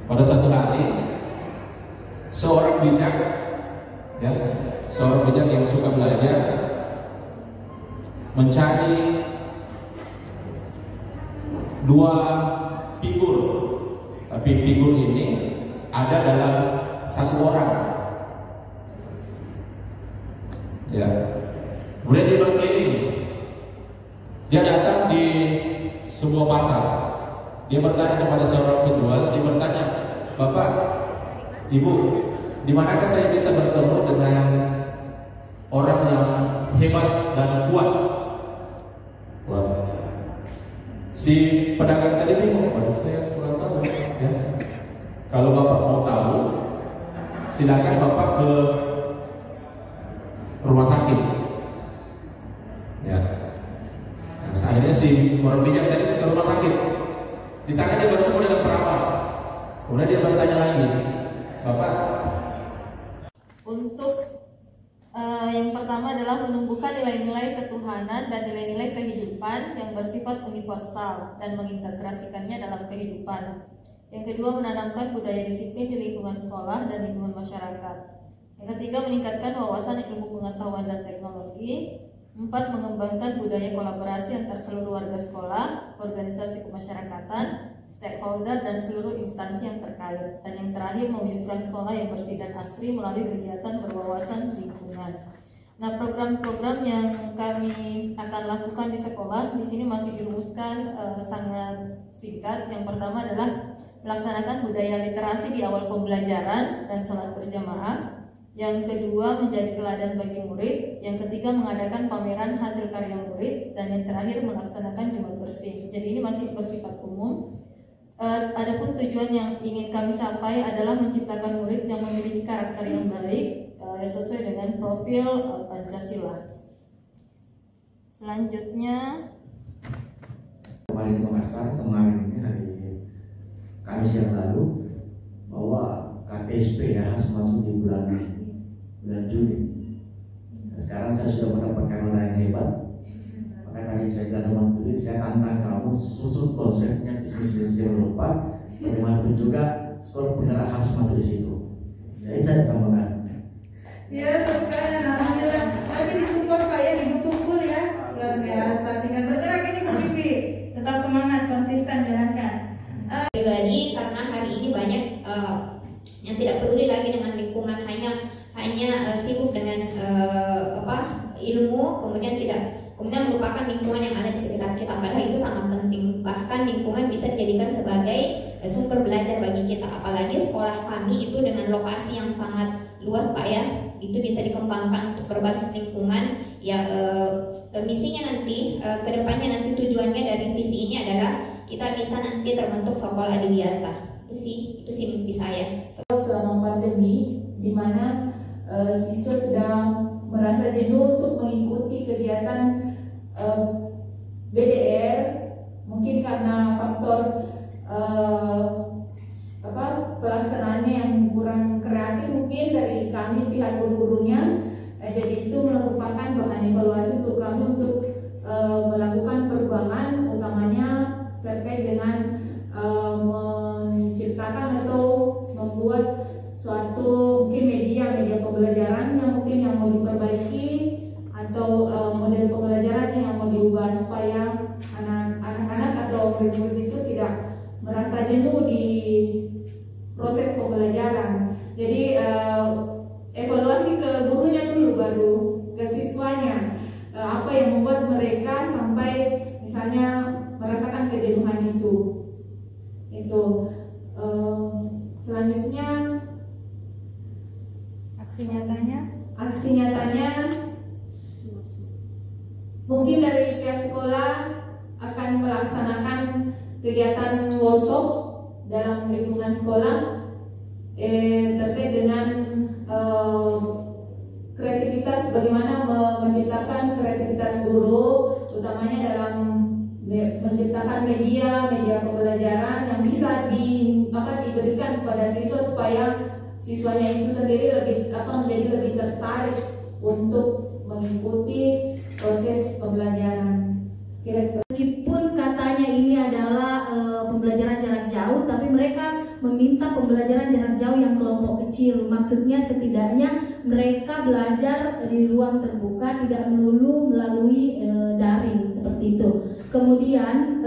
Pada satu hari, seorang bijak, ya, seorang bijak yang suka belajar, mencari dua figur, tapi figur ini ada dalam satu orang. Ya. Kemudian dia berkeliling. Dia datang di sebuah pasar. Dia bertanya kepada seorang penjual. Dia bertanya, "Bapak, Ibu, di manakah saya bisa bertemu dengan orang yang hebat dan kuat?" Wah. Si pedagang tadi bingung. "Waduh, saya kurang tahu." Ya. Kalau Bapak mau tahu, silakan Bapak ke rumah sakit. Ya. Nah, akhirnya si orang bijak tadi ke rumah sakit. Di sana dia bertemu dengan perawat. Kemudian dia bertanya lagi, "Bapak." Untuk yang pertama adalah menumbuhkan nilai-nilai ketuhanan dan nilai-nilai kehidupan yang bersifat universal dan mengintegrasikannya dalam kehidupan. Yang kedua, menanamkan budaya disiplin di lingkungan sekolah dan lingkungan masyarakat. Yang ketiga, meningkatkan wawasan ilmu pengetahuan dan teknologi. 4. Mengembangkan budaya kolaborasi antar seluruh warga sekolah, organisasi kemasyarakatan, stakeholder, dan seluruh instansi yang terkait. Dan yang terakhir, mewujudkan sekolah yang bersih dan asri melalui kegiatan berwawasan lingkungan. Nah, program-program yang kami akan lakukan di sekolah di sini masih dirumuskan sangat singkat. Yang pertama adalah melaksanakan budaya literasi di awal pembelajaran dan sholat berjamaah. Yang kedua, menjadi teladan bagi murid. Yang ketiga, mengadakan pameran hasil karya murid. Dan yang terakhir, melaksanakan Jumat bersih. Jadi ini masih bersifat umum. Adapun tujuan yang ingin kami capai adalah menciptakan murid yang memiliki karakter yang baik sesuai dengan profil Pancasila. Selanjutnya, kemarin di Makassar, kemarin ini hari Kamis yang lalu, bahwa KTSP ya harus masuk di bulan Juli. Nah, sekarang saya sudah mendapatkan orang yang hebat. Maka tadi saya bilang sama Juli, saya tantang kamu susun konsepnya bisnis developer. Bagaimanapun juga sekolah penggerak harus masuk di situ. Jadi saya sampaikan. Ya, sekarang alhamdulillah. Nanti disupport Pak ya, didukung ya. Luar biasa. Tinggal bergerak ini Bu Pipi. Tetap semangat, konsisten jalankan. Pribadi karena hari ini banyak yang tidak peduli lagi dengan lingkungan, hanya sibuk dengan ilmu, kemudian melupakan lingkungan yang ada di sekitar kita. Padahal itu sangat penting. Bahkan lingkungan bisa dijadikan sebagai sumber belajar bagi kita. Apalagi sekolah kami itu dengan lokasi yang sangat luas Pak ya, itu bisa dikembangkan untuk berbasis lingkungan. Ya misinya nanti kedepannya nanti tujuannya dari visi ini adalah kita bisa nanti terbentuk sekolah adiwiyata. Itu sih mimpi saya. Selama pandemi, di mana siswa sedang merasa jenuh untuk mengikuti kegiatan BDR, mungkin karena faktor pelaksanaannya yang kurang kreatif mungkin dari kami pihak guru-gurunya. Jadi itu merupakan bahan evaluasi untuk kami untuk melakukan perubahan, utamanya terkait dengan menciptakan atau membuat suatu mungkin media pembelajaran yang mau diperbaiki, atau model pembelajaran yang mau diubah supaya anak-anak atau murid-murid itu tidak merasa jenuh di proses pembelajaran. Jadi evaluasi ke gurunya dulu, baru ke siswanya. Apa yang membuat mereka sampai misalnya merasakan kejenuhan itu. Selanjutnya aksi nyatanya mungkin dari pihak sekolah akan melaksanakan kegiatan workshop dalam lingkungan sekolah terkait dengan kreativitas, bagaimana menciptakan kreativitas guru, utamanya dalam menciptakan media pembelajaran yang bisa diberikan kepada siswa supaya siswanya itu sendiri menjadi lebih tertarik untuk mengikuti proses pembelajaran. Meskipun katanya ini adalah pembelajaran jarak jauh, tapi mereka meminta pembelajaran jarak jauh yang kelompok kecil. Maksudnya setidaknya mereka belajar di ruang terbuka, tidak melulu melalui daring seperti itu. Kemudian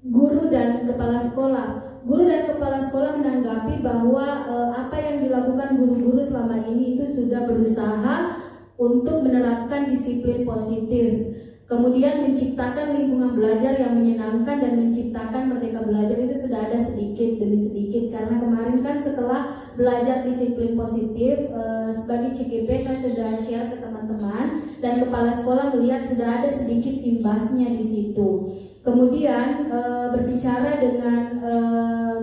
guru dan kepala sekolah. Guru dan kepala sekolah menanggapi bahwa apa yang dilakukan guru-guru selama ini itu sudah berusaha untuk menerapkan disiplin positif. Kemudian menciptakan lingkungan belajar yang menyenangkan dan menciptakan merdeka belajar itu sudah ada sedikit demi sedikit. Karena kemarin kan setelah belajar disiplin positif, sebagai CGP saya sudah share ke teman-teman dan kepala sekolah melihat sudah ada sedikit imbasnya di situ. Kemudian berbicara dengan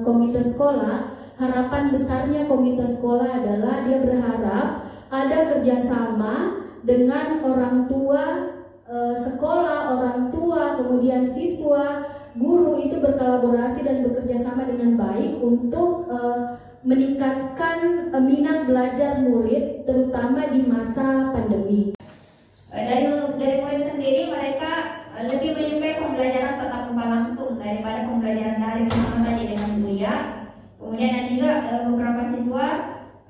komite sekolah, harapan besarnya komite sekolah adalah dia berharap ada kerjasama dengan orang tua sekolah, orang tua, kemudian siswa, guru itu berkolaborasi dan bekerja sama dengan baik untuk meningkatkan minat belajar murid terutama di masa pandemi. Dari murid sendiri, mereka lebih menyukai pembelajaran tatap muka langsung daripada pembelajaran daring sama tadi dengan Buya. Kemudian ada juga beberapa siswa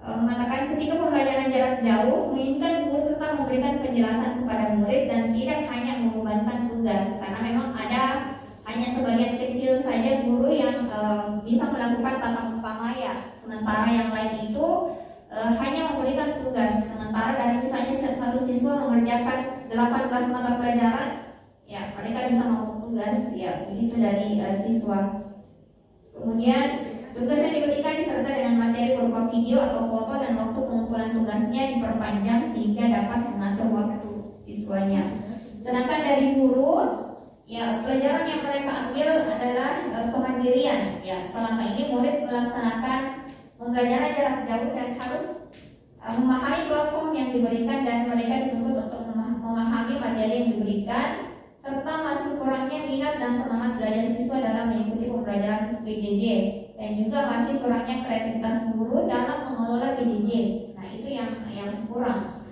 mengatakan ketika pembelajaran jarak jauh menginginkan guru tetap memberikan penjelasan kepada murid dan tidak hanya membebankan tugas, karena memang ada hanya sebagian kecil saja guru yang bisa melakukan tatap muka maya, sementara yang lain itu hanya memberikan tugas. Sementara dari misalnya satu siswa mengerjakan 18 mata pelajaran, ya mereka bisa mau tugas, ya begitu dari siswa. Kemudian tugas yang diberikan disertai dengan materi berupa video atau foto dan waktu pengumpulan tugasnya diperpanjang sehingga dapat mengatur waktu siswanya. Sedangkan dari guru, ya pelajaran yang mereka ambil adalah kemandirian. Ya selama ini murid melaksanakan pembelajaran jarak jauh dan harus memahami platform yang diberikan dan mereka dituntut untuk memahami materi yang diberikan, serta masih kurangnya minat dan semangat belajar siswa dalam mengikuti pembelajaran PJJ, dan juga masih kurangnya kreativitas guru dalam mengelola PJJ. Nah itu yang kurang.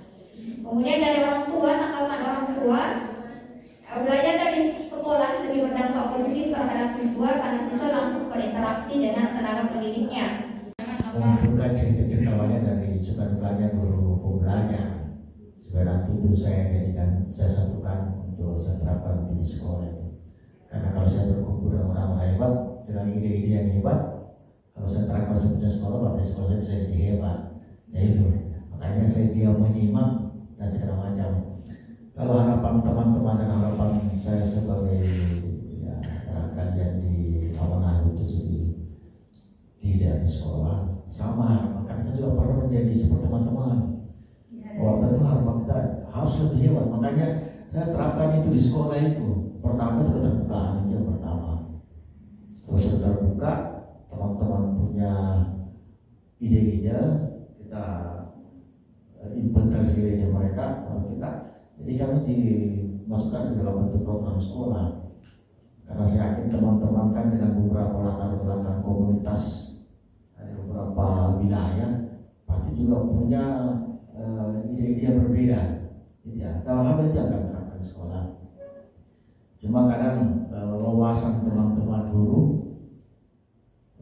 Kemudian dari orang tua, tanggapan orang tua, belajar dari sekolah lebih berdampak positif terhadap siswa karena siswa langsung berinteraksi dengan tenaga pendidiknya. Mengumpulkan cerita-cerita banyak dari suka dukanya guru pembelajar, supaya nanti itu saya satukan untuk saya terapkan di sekolah itu. Karena kalau saya berkumpul dengan orang-orang hebat dengan ide-ide yang hebat, kalau saya terapkan satunya sekolah, berarti sekolah saya bisa jadi hebat. Ya itu, makanya saya dia menyimak dan segala macam. Kalau harapan teman-teman dan harapan saya sebagai ya, kalian di awal itu di sekolah sama, makanya saya juga pernah menjadi seperti teman-teman. Waktu itu harapan kita harus lebih hebat, makanya saya terapkan itu di sekolah itu. Pertama itu keterbukaan, itu yang pertama. Kalau sudah terbuka, teman-teman punya ide-ide, kita inventarisasi ide mereka, lalu kita, jadi kami dimasukkan di dalam bentuk program sekolah. Karena saya yakin teman-teman kan dengan beberapa latar belakang komunitas, ada beberapa wilayah, pasti juga punya ide-ide yang berbeda. Ya, kalau hal itu akan terapkan di sekolah. Cuma kadang wawasan teman-teman guru,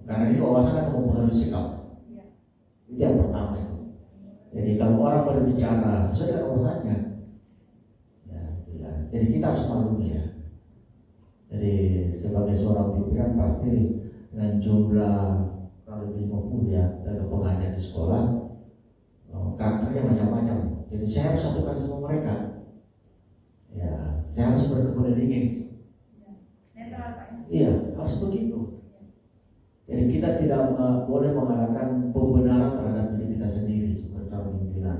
karena ini wawasan akan mempengaruhi sikap. Itu yang pertama itu. Jadi kalau orang berbicara sesuai dengan wawasannya, ya, jadi kita harus malu ya. Jadi sebagai seorang pimpinan pasti dengan jumlah kurang lebih 50 ya tenaga pengajar di sekolah, karakternya macam-macam. Jadi saya harus satukan semua mereka. Ya, saya harus berkebun dingin. Iya, harus begitu. Jadi kita tidak boleh mengadakan pembenaran terhadap diri kita sendiri sebagai calon pimpinan.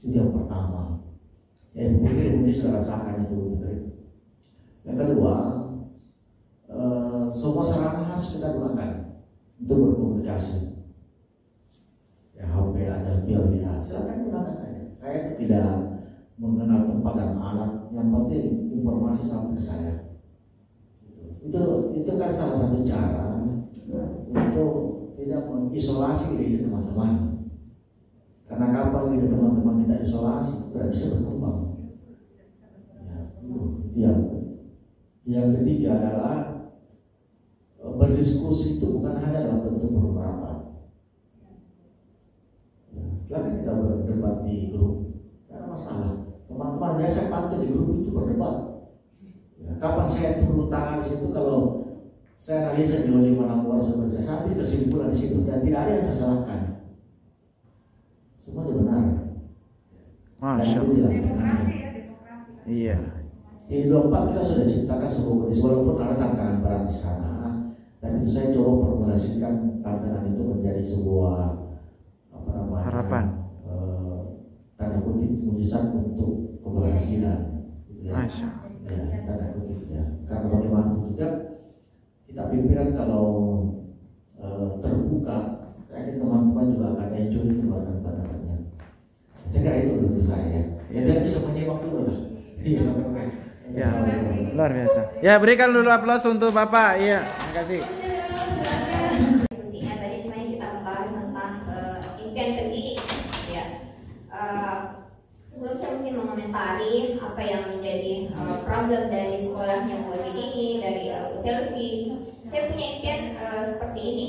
Itu yang pertama. Ya, mungkin sudah rasakan itu, betul. Yang kedua, semua sarana harus kita gunakan untuk berkomunikasi. Ya, HP ada via silakan gunakan saja. Saya tidak mengenal tempat dan alat, yang penting informasi sampai ke saya. Itu kan salah satu cara untuk tidak mengisolasi diri teman-teman. Karena kapan diri teman-teman kita isolasi, tidak bisa berkembang. Ya, itu yang ketiga adalah berdiskusi itu bukan hanya dalam bentuk beberapa. Ya, silakan kita berdebat di grup, tidak ada masalah. Teman-teman biasa pantau di grup itu berdebat. Ya, kapan saya turun tangan di situ kalau saya analisa di 5-6 orang sebenarnya sampai kesimpulan di situ dan tidak ada yang saya salahkan. Semuanya benar. Masya Allah. Iya. Di 24 kita sudah ciptakan sebuah kondisi walaupun ada tantangan berat di sana, dan itu saya coba formulasikan tantangan itu menjadi sebuah harapan, tanda kutip mujizat untuk keberhasilan. Ya. Masya. Ya, tanda kutip ya. Karena bagaimanapun juga kita pimpinan kalau terbuka, saya yakin teman-teman juga akan enjoy itu pandangannya. Saya kira itu untuk saya. Ya biar bisa menyimak dulu lah. Iya. Ya, luar biasa. Ya, berikan dulu aplaus untuk Bapak. Iya, terima kasih. Diskusinya tadi sebenarnya kita membahas tentang impian tertinggi, ya. Sebelum saya mungkin mengomentari apa yang menjadi problem dari sekolah yang lebih dini dari Selfie, saya punya impian seperti ini.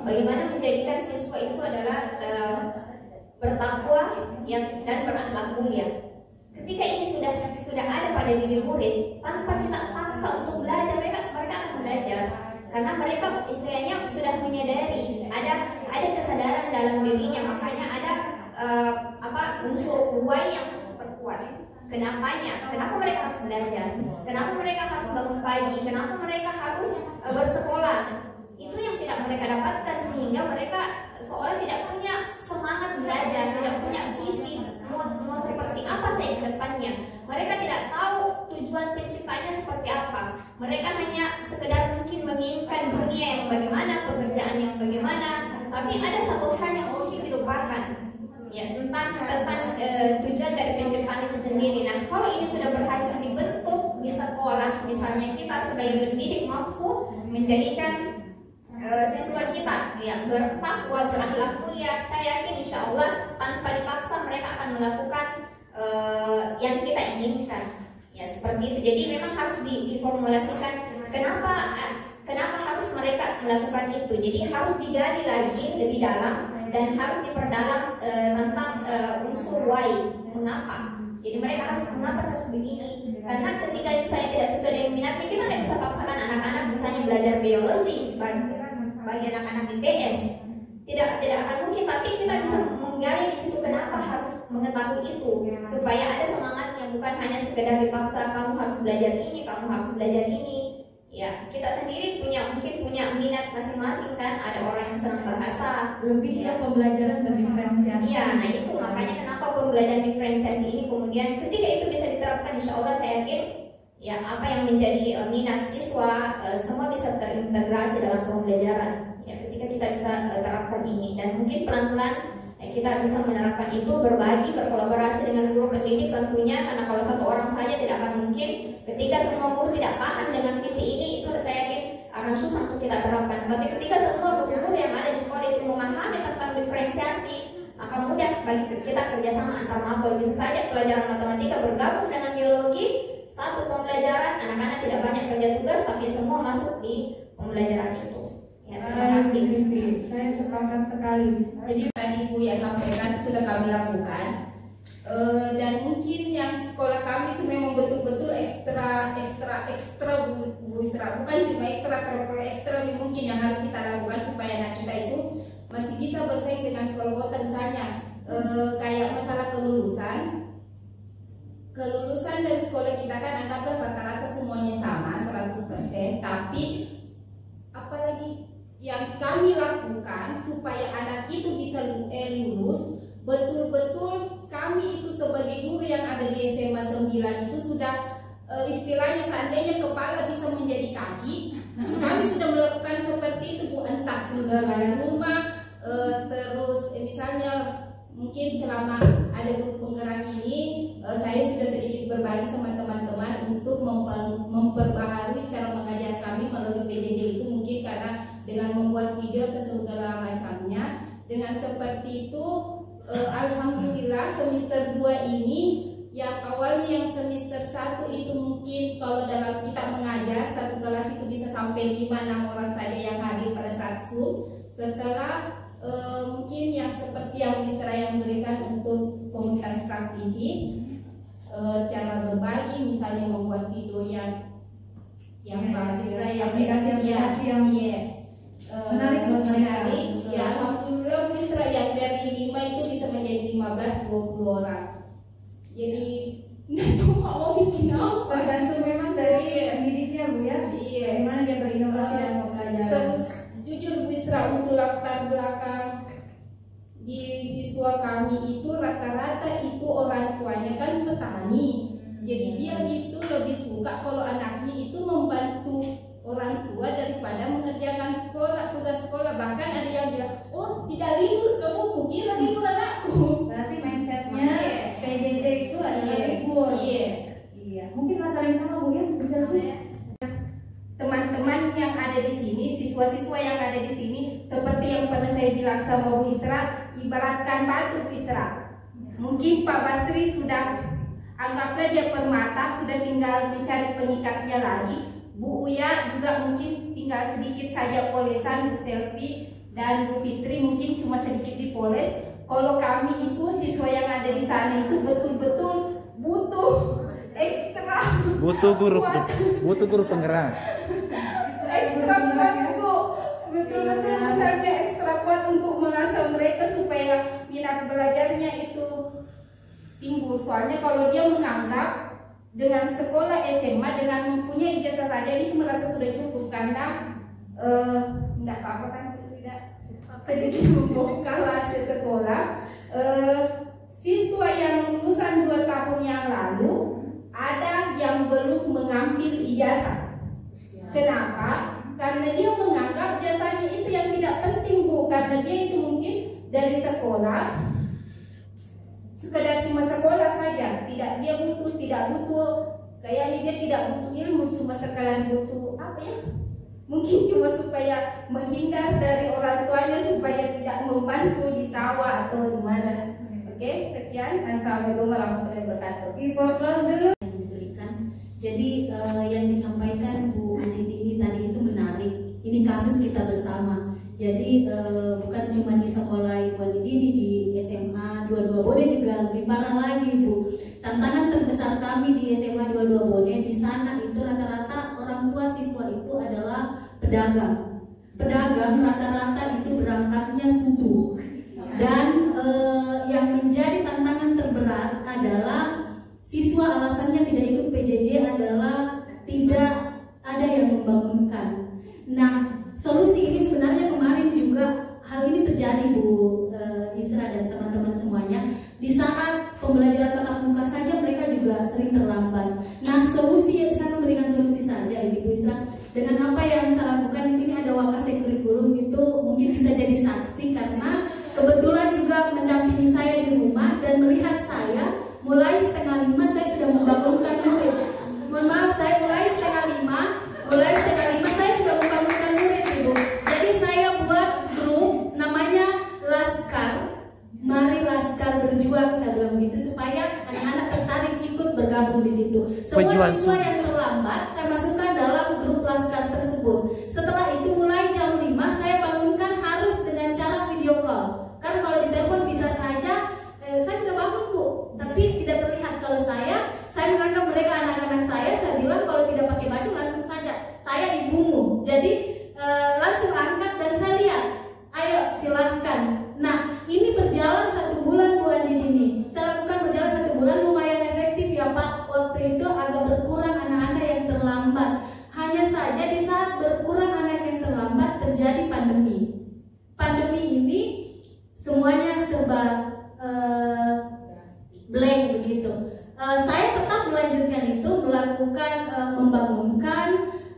Bagaimana menjadikan siswa itu adalah bertakwa dan berakhlak mulia. Ketika ini sudah ada pada diri murid, tanpa kita paksa untuk belajar, mereka akan belajar karena mereka istilahnya sudah menyadari ada kesadaran dalam dirinya, makanya ada unsur why yang harus diperkuat. Kenapa mereka harus belajar? Kenapa mereka harus bangun pagi? Kenapa mereka harus bersekolah? Itu yang tidak mereka dapatkan sehingga mereka seolah tidak punya semangat belajar, tidak punya visi mau seperti apa saya ke depannya. Mereka tidak tahu tujuan penciptanya seperti apa. Mereka hanya sekedar mungkin menginginkan dunia yang bagaimana, pekerjaan yang bagaimana, tapi ada satu hal yang mungkin dilupakan, ya, tentang tujuan dari penciptaan itu sendiri. Nah, kalau ini sudah berhasil dibentuk di sekolah, misalnya kita sebagai pendidik mampu menjadikan siswa kita ya bertakwa, berakhlak mulia, saya yakin insya Allah tanpa dipaksa mereka akan melakukan yang kita inginkan, ya seperti itu. Jadi memang harus diformulasikan kenapa harus mereka melakukan itu. Jadi harus digali lagi lebih dalam dan harus diperdalam tentang unsur why, mengapa. Jadi mereka mengapa harus begini? Karena ketika saya tidak sesuai dengan minatnya, kita tidak bisa paksakan anak-anak misalnya belajar biologi bagi anak-anak IPS. Tidak akan mungkin, tapi kita bisa menggali di situ kenapa harus mengetahui itu supaya ada semangatnya, bukan hanya sekedar dipaksa kamu harus belajar ini, kamu harus belajar ini. Ya, kita sendiri mungkin punya minat masing-masing kan. Ada orang yang senang bahasa, lebih ke pembelajaran diferensiasi. Iya, nah itu makanya kenapa pembelajaran diferensiasi ini kemudian ketika itu bisa diterapkan, insya Allah saya yakin ya apa yang menjadi minat siswa semua bisa terintegrasi dalam pembelajaran. Ya, ketika kita bisa terapkan ini dan mungkin pelan-pelan kita bisa menerapkan itu, berbagi, berkolaborasi dengan guru pendidik tentunya, karena kalau satu orang saja tidak akan mungkin. Ketika semua guru tidak paham dengan visi ini, itu saya yakin akan susah untuk kita terapkan. Tapi ketika semua guru yang ada di sekolah itu memahami tentang diferensiasi, maka mudah bagi kita kerjasama antar mapel. Bisa saja pelajaran matematika bergabung dengan biologi, satu pembelajaran, anak-anak tidak banyak kerja tugas, tapi semua masuk di pembelajaran itu. Ya, terima kasih. Saya sepakat sekali. Jadi tadi Ibu yang sampaikan sudah kami lakukan, dan mungkin yang sekolah kami itu memang betul-betul ekstra Bu Isra, bukan cuma ekstra lebih mungkin yang harus kita lakukan supaya anak kita itu masih bisa bersaing dengan sekolah kota. Misalnya kayak masalah kelulusan dari sekolah kita kan anggaplah rata-rata semuanya sama 100%, tapi apalagi yang kami lakukan supaya anak itu bisa lulus, betul-betul kami itu sebagai guru yang ada di SMA 9 itu sudah istilahnya seandainya kepala bisa menjadi kaki, kami sudah melakukan seperti itu Bu, entah di rumah, terus misalnya mungkin selama ada guru penggerak ini, saya sudah sedikit berbagi sama teman-teman untuk memperbaharui cara mengajar kami melalui PJJ itu, mungkin karena dengan membuat video ke segala macamnya. Dengan seperti itu, alhamdulillah semester 2 ini yang awalnya yang semester 1 itu mungkin kalau dalam kita mengajar satu kelas itu bisa sampai 5-6 orang saja yang hadir pada saat Zoom. Setelah mungkin yang seperti yang Isra yang memberikan untuk komunitas praktisi, cara berbagi, misalnya membuat video yang bagus, yang aplikasi yang menarik buat mereka. Ya, alhamdulillah Bu Isra yang dari 5 itu bisa menjadi 15-20 orang. Jadi nggak tahu mau bikin apa. Tergantung memang dari pendidiknya Bu ya. Iya. Bagaimana dia berinovasi dan pembelajaran. Terus jujur Bu Isra, untuk latar belakang di siswa kami itu rata-rata itu orang tuanya kan petani. Jadi dia itu lebih suka kalau anaknya itu membantu orang tua daripada mengerjakan tugas sekolah. Bahkan ada yang bilang, oh tidak libur kamu, kukira libur anakku. Berarti mindsetnya PJJ itu adalah libur. Iya. Mungkin masalah yang sama Bu ya, bisa Bu. Teman-teman yang ada di sini, siswa-siswa yang ada di sini, seperti yang pernah saya bilang sama Bu Isra, ibaratkan batu Bu Isra. Mungkin Pak Basri sudah, anggaplah dia permata, sudah tinggal mencari pengikatnya lagi. Bu Uya juga mungkin tinggal sedikit saja polesan, Bu Selvi dan Bu Fitri mungkin cuma sedikit dipoles. Kalau kami itu siswa yang ada di sana itu betul-betul butuh ekstra, butuh guru penggerak. Ekstra kuat Bu, betul-betul misalnya ekstra kuat untuk mengasah mereka supaya minat belajarnya itu timbul. Soalnya kalau dia menganggap dengan sekolah SMA dengan mempunyai ijazah saja itu merasa sudah cukup, karena tidak apa-apa kan, tidak sedikit membongkar rahasia sekolah. Siswa yang lulusan 2 tahun yang lalu ada yang belum mengambil ijazah. Kenapa? Karena dia menganggap jasanya itu yang tidak penting Bu, karena dia itu mungkin dari sekolah sekedar cuma sekolah saja, tidak butuh kayaknya dia tidak butuh ilmu, cuma sekalian butuh apa ya, mungkin cuma supaya menghindar dari orang tuanya supaya tidak membantu di sawah atau di mana. Oke, sekian. Assalamualaikum warahmatullahi wabarakatuh. Ibu kelas dulu. Jadi yang disampaikan Bu Andini tadi itu menarik. Ini kasus kita bersama. Jadi bukan cuma di sekolah Ibu Andini, di SMA 22 Bone juga lebih parah lagi Bu. Tantangan terbesar kami di SMA 22 Bone, di sana itu rata-rata orang tua siswa itu adalah pedagang. Pedagang rata-rata itu berangkatnya subuh. Dan yang menjadi tantangan terberat adalah siswa alasannya tidak ikut PJJ adalah tidak ada yang membangunkan. Nah, solusi ini sebenarnya kemarin juga hal ini terjadi Bu Isra dan teman-teman semuanya. Di saat pembelajaran tatap muka saja mereka juga sering terlambat. Nah, solusi, saya memberikan solusi saja ini Bu Isra. Dengan apa yang saya lakukan di sini ada wakase kurikulum itu mungkin bisa jadi saksi, karena kebetulan juga mendampingi saya di rumah dan melihat saya mulai 4:30 saya sudah membangunkan murid. Mohon maaf, saya mulai 4:30 saya sudah membangunkan murid Ibu. Jadi saya buat grup namanya Laskar, Mari Laskar Berjuang, saya bilang begitu supaya anak-anak tertarik ikut bergabung di situ. Semua siswa yang terlambat saya masukkan dalam grup Laskar tersebut. Setelah itu mulai jam 5 saya bangunkan harus dengan cara video call. Kan kalau di telepon bisa saja saya sudah bangun Bu, tapi tidak terlihat. Kalau saya menganggap mereka anak-anak saya bilang kalau tidak pakai baju langsung saja, saya ibumu. Jadi langsung angkat dan saya lihat, ayo silahkan. Nah, ini berjalan 1 bulan Bu Andin ini. Saya lakukan berjalan 1 bulan, lumayan efektif ya Pak. Waktu itu agak berkurang anak-anak yang terlambat. Hanya saja di saat berkurang anak yang terlambat terjadi pandemi. Pandemi ini semuanya serba blank begitu. Saya tetap melanjutkan itu, melakukan membangunkan,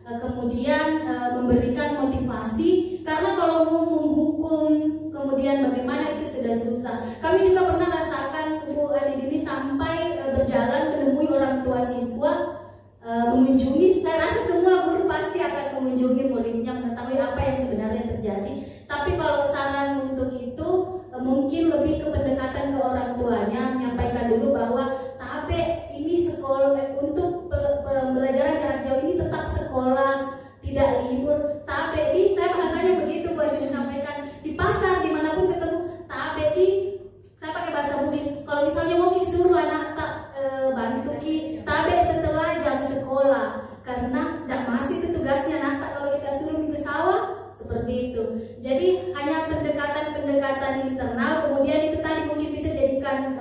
kemudian memberikan motivasi, karena kalau mau menghukum kemudian bagaimana itu sudah susah. Kami juga pernah rasakan Bu Andin ini sampai berjalan menemui orang tua siswa, mengunjungi. Saya rasa semua guru pasti akan mengunjungi muridnya, mengetahui apa yang sebenarnya terjadi. Tapi kalau saran untuk itu mungkin lebih ke pendekatan ke orang tuanya, menyampaikan dulu bahwa tabe seperti itu. Jadi hanya pendekatan-pendekatan internal, kemudian itu tadi mungkin bisa jadikan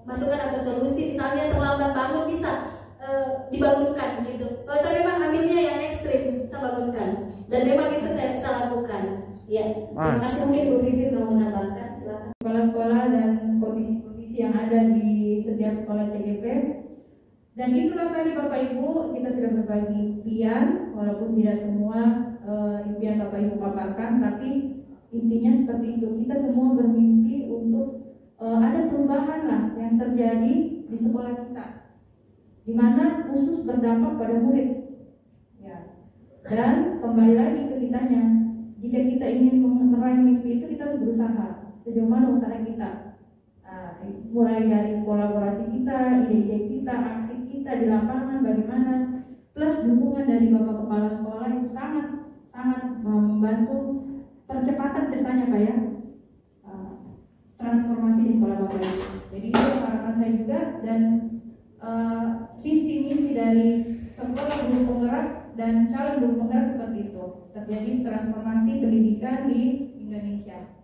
masukan atau solusi. Misalnya terlambat bangun bisa dibangunkan gitu. Kalau saya memang ambilnya yang ekstrim, saya bangunkan. Dan memang itu saya lakukan. Ya, terima kasih. Mungkin Bu Vivi mau menambahkan, silakan. Sekolah-sekolah dan komisi-komisi yang ada di setiap sekolah CGP. Dan itulah tadi Bapak Ibu, kita sudah berbagi impian, walaupun tidak semua impian Bapak Ibu paparkan, tapi intinya seperti itu. Kita semua bermimpi untuk ada perubahan lah yang terjadi di sekolah kita, di mana khusus berdampak pada murid. Ya. Dan kembali lagi ke kitanya, jika kita ingin meraih mimpi itu kita harus berusaha. Sejauh mana usaha kita? Mulai dari kolaborasi kita, ide-ide kita, aksi kita di lapangan bagaimana, plus dukungan dari Bapak Kepala Sekolah itu sangat membantu percepatan ceritanya Pak ya, transformasi di sekolah Bapak Ibu. Jadi itu harapan saya juga, dan visi misi dari sekolah guru penggerak dan calon guru penggerak seperti itu, terjadi transformasi pendidikan di Indonesia.